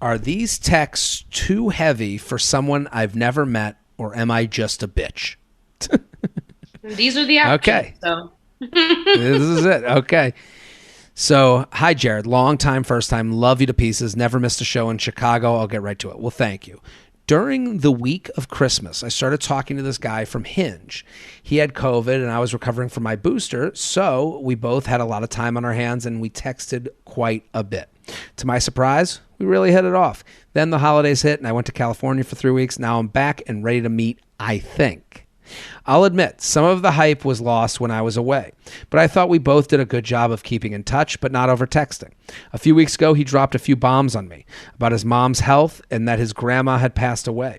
Are these texts too heavy for someone I've never met, or am I just a bitch? These are the options. Okay. So. This is it. Okay. So, hi, Jared. Long time, first time. Love you to pieces. Never missed a show in Chicago. I'll get right to it. Well, thank you. During the week of Christmas, I started talking to this guy from Hinge. He had COVID and I was recovering from my booster, so we both had a lot of time on our hands and we texted quite a bit. To my surprise, we really hit it off. Then the holidays hit and I went to California for 3 weeks. Now I'm back and ready to meet, I think. I'll admit, some of the hype was lost when I was away, but I thought we both did a good job of keeping in touch, but not over texting. A few weeks ago, he dropped a few bombs on me about his mom's health and that his grandma had passed away.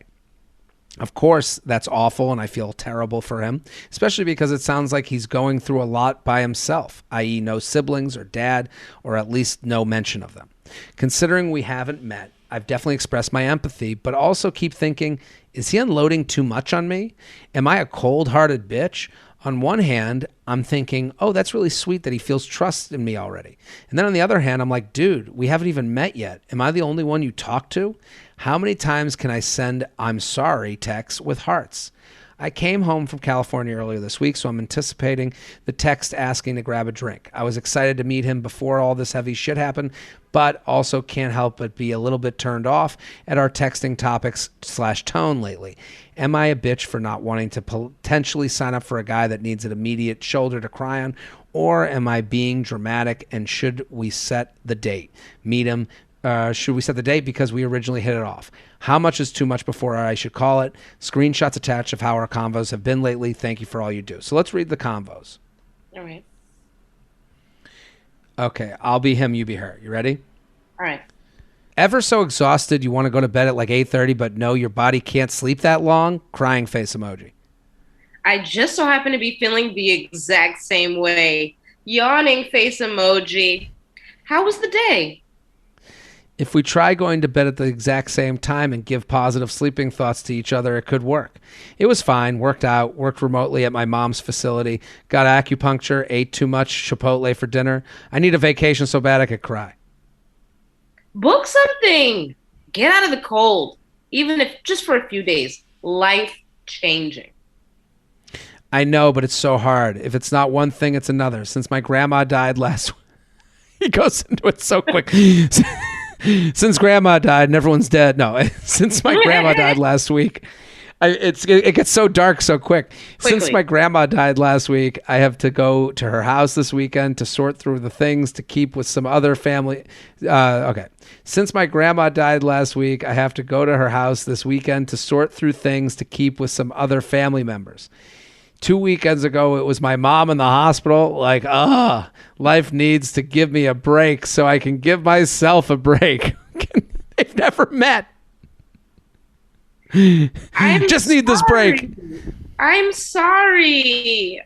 Of course, that's awful, and I feel terrible for him, especially because it sounds like he's going through a lot by himself, i.e. no siblings or dad, or at least no mention of them. Considering we haven't met, I've definitely expressed my empathy, but also keep thinking, is he unloading too much on me? Am I a cold-hearted bitch? On one hand, I'm thinking, oh, that's really sweet that he feels trust in me already. And then on the other hand, I'm like, dude, we haven't even met yet. Am I the only one you talk to? How many times can I send I'm sorry texts with hearts? I came home from California earlier this week, so I'm anticipating the text asking to grab a drink. I was excited to meet him before all this heavy shit happened, but also can't help but be a little bit turned off at our texting topics/tone lately. Am I a bitch for not wanting to potentially sign up for a guy that needs an immediate shoulder to cry on? Or am I being dramatic and should we set the date? Meet him. Should we set the date because we originally hit it off? How much is too much before I should call it? Screenshots attached of how our convos have been lately. Thank you for all you do. So let's read the convos. All right. Okay, I'll be him, you be her. You ready? All right. Ever so exhausted you want to go to bed at like 8:30, but no, your body can't sleep that long? Crying face emoji. I just so happen to be feeling the exact same way. Yawning face emoji. How was the day? If we try going to bed at the exact same time and give positive sleeping thoughts to each other, it could work. It was fine, worked out, worked remotely at my mom's facility, got acupuncture, ate too much Chipotle for dinner. I need a vacation so bad I could cry. Book something. Get out of the cold. Even if just for a few days. Life changing. I know, but it's so hard. If it's not one thing, it's another. Since my grandma died last week, he goes into it so quick. Since grandma died and everyone's dead. No, since my grandma died last week, it gets so dark so quick. Quickly. Since my grandma died last week, I have to go to her house this weekend to sort through the things to keep with some other family. Okay. Since my grandma died last week, I have to go to her house this weekend to sort through things to keep with some other family members. 2 weekends ago, it was my mom in the hospital. Like, life needs to give me a break so I can give myself a break. They've never met. Just need this break. I'm sorry.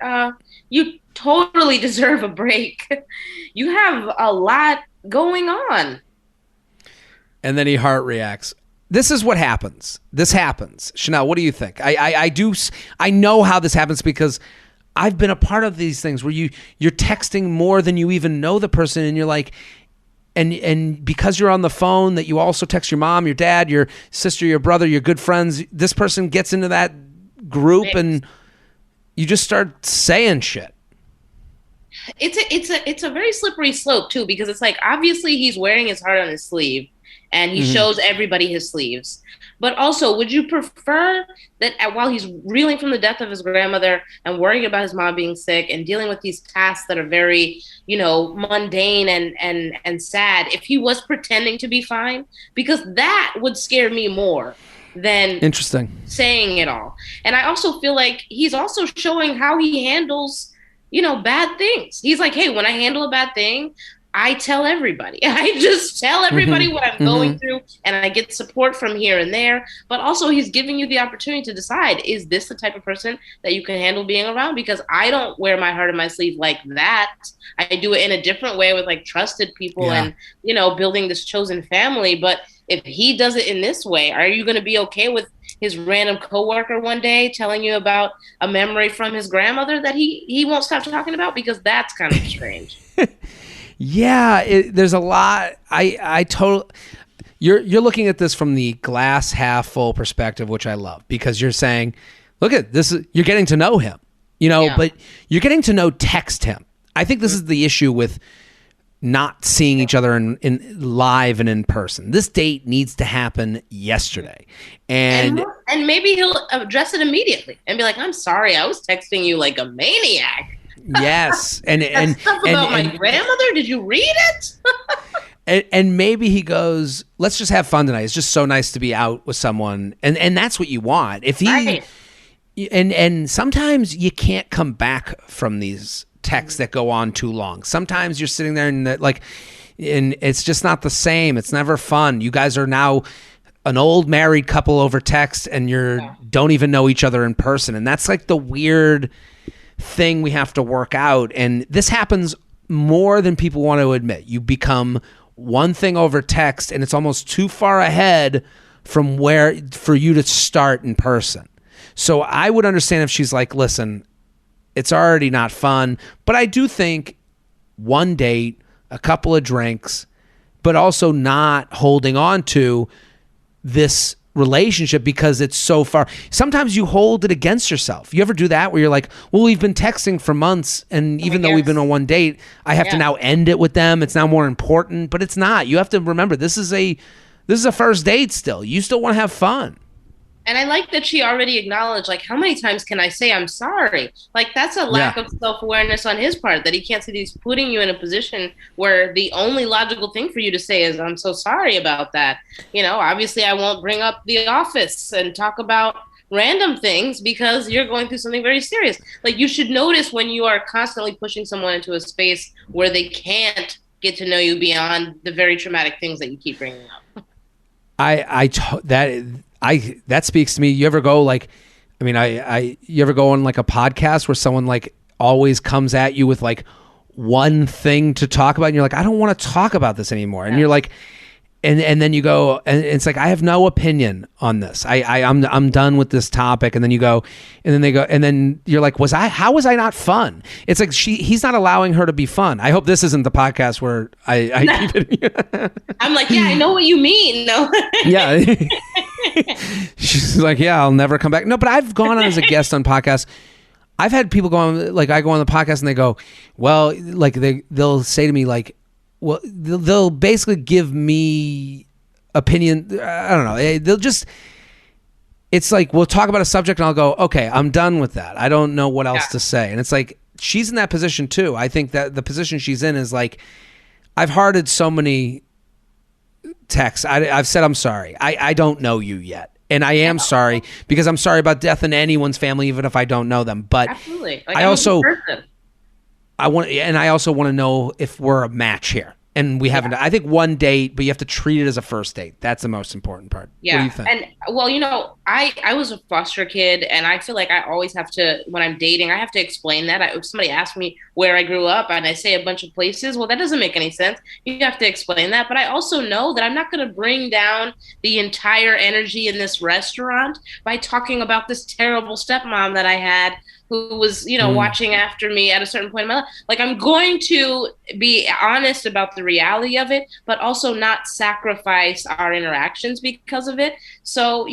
You totally deserve a break. You have a lot going on. And then he heart reacts. This is what happens. This happens. Chanel, what do you think? I know how this happens because I've been a part of these things where you're texting more than you even know the person, and you're like, and because you're on the phone, that you also text your mom, your dad, your sister, your brother, your good friends. This person gets into that group, and you just start saying shit. It's a very slippery slope too, because it's like obviously he's wearing his heart on his sleeve. And he shows everybody his sleeves. But also, would you prefer that while he's reeling from the death of his grandmother and worrying about his mom being sick and dealing with these tasks that are very, mundane and sad, if he was pretending to be fine? Because that would scare me more than saying it all. And I also feel like he's also showing how he handles, bad things. He's like, hey, when I handle a bad thing, I tell everybody. I just tell everybody what I'm going through, and I get support from here and there. But also, he's giving you the opportunity to decide, is this the type of person that you can handle being around? Because I don't wear my heart on my sleeve like that. I do it in a different way with like trusted people and, building this chosen family. But if he does it in this way, are you going to be okay with his random coworker one day telling you about a memory from his grandmother that he won't stop talking about? Because that's kind of strange. Yeah, there's a lot. I totally. you're looking at this from the glass half full perspective, which I love, because you're saying, look at this, you're getting to know him, but you're getting to know text him. I think this is the issue with not seeing each other in live and in person. This date needs to happen yesterday. And maybe he'll address it immediately and be like, I'm sorry, I was texting you like a maniac. Yes. And stuff about my grandmother, did you read it? and maybe he goes, let's just have fun tonight. It's just so nice to be out with someone. And that's what you want. If he and sometimes you can't come back from these texts that go on too long. Sometimes you're sitting there and it's just not the same. It's never fun. You guys are now an old married couple over text, and don't even know each other in person. And that's like the weird thing we have to work out. And this happens more than people want to admit. You become one thing over text, and it's almost too far ahead from where for you to start in person. So I would understand if she's like, listen, it's already not fun, but I do think one date, a couple of drinks, but also not holding on to this relationship because it's so far. Sometimes you hold it against yourself. You ever do that where you're like, well, we've been texting for months, and even though we've been on one date, I have to now end it with them. It's now more important, but it's not. You have to remember, this is a first date still. You still want to have fun. And I like that she already acknowledged, like, how many times can I say I'm sorry? Like, that's a lack of self-awareness on his part, that he can't see that he's putting you in a position where the only logical thing for you to say is, I'm so sorry about that. Obviously I won't bring up The Office and talk about random things because you're going through something very serious. Like, you should notice when you are constantly pushing someone into a space where they can't get to know you beyond the very traumatic things that you keep bringing up. That speaks to me. You ever go you ever go on like a podcast where someone like always comes at you with like one thing to talk about, and you're like, I don't want to talk about this anymore. And you're like, and then you go, and it's like, I have no opinion on this. I'm done with this topic. And then you go, and then they go, and then you're like, how was I not fun? It's like he's not allowing her to be fun. I hope this isn't the podcast where I keep it. I'm like, yeah, I know what you mean. No. Yeah. She's like, yeah, I'll never come back. No, but I've gone on as a guest on podcasts. I've had people go on, like, I go on the podcast and they go, well, like they'll say to me like, well, they'll basically give me opinion. I don't know. They'll just, it's like, we'll talk about a subject and I'll go, okay, I'm done with that. I don't know what else to say. And it's like, she's in that position too. I think that the position she's in is like, I've hearted so many texts. I've said, I'm sorry. I don't know you yet. And I am sorry because I'm sorry about death in anyone's family, even if I don't know them. But absolutely. Like, I also want to know if we're a match here. And we haven't. I think one date, but you have to treat it as a first date. That's the most important part. Yeah. What do you think? And well, I was a foster kid, and I feel like I always have to, when I'm dating, I have to explain that. If somebody asks me where I grew up and I say a bunch of places, well, that doesn't make any sense. You have to explain that. But I also know that I'm not going to bring down the entire energy in this restaurant by talking about this terrible stepmom that I had, who was, watching after me at a certain point in my life. Like, I'm going to be honest about the reality of it, but also not sacrifice our interactions because of it. So,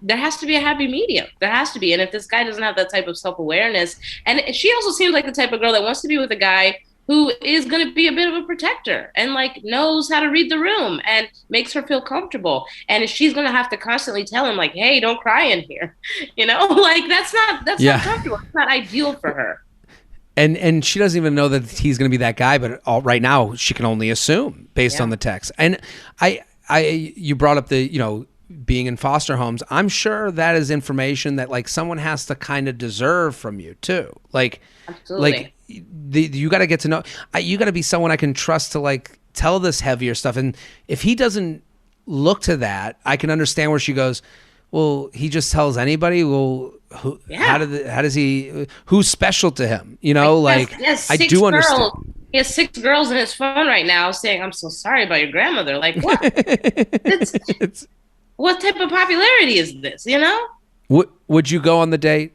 there has to be a happy medium. There has to be. And if this guy doesn't have that type of self-awareness, and she also seems like the type of girl that wants to be with a guy who is going to be a bit of a protector and like knows how to read the room and makes her feel comfortable. And if she's going to have to constantly tell him like, hey, don't cry in here, like that's not comfortable. It's not ideal for her. And she doesn't even know that he's going to be that guy, but right now she can only assume based on the text. And you brought up the, being in foster homes. I'm sure that is information that like someone has to kind of deserve from you too. Like, absolutely. Like, you got to get to know, you got to be someone I can trust to like tell this heavier stuff. And if he doesn't look to that, I can understand where she goes, well, he just tells anybody. Well, how does he, who's special to him? He has I do understand. He has 6 girls in his phone right now saying, I'm so sorry about your grandmother. Like, what? What type of popularity is this, Would you go on the date?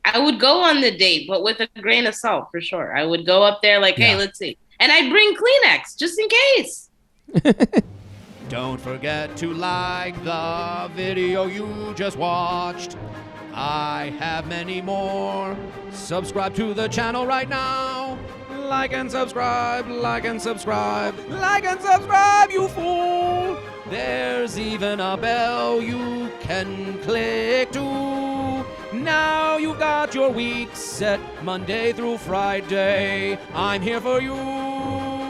I would go on the date, but with a grain of salt, for sure. I would go up there like, hey, let's see. And I'd bring Kleenex, just in case. Don't forget to like the video you just watched. I have many more. Subscribe to the channel right now. Like and subscribe, like and subscribe, like and subscribe, you fool. There's even a bell you can click to. Now you've got your week set Monday through Friday. I'm here for you.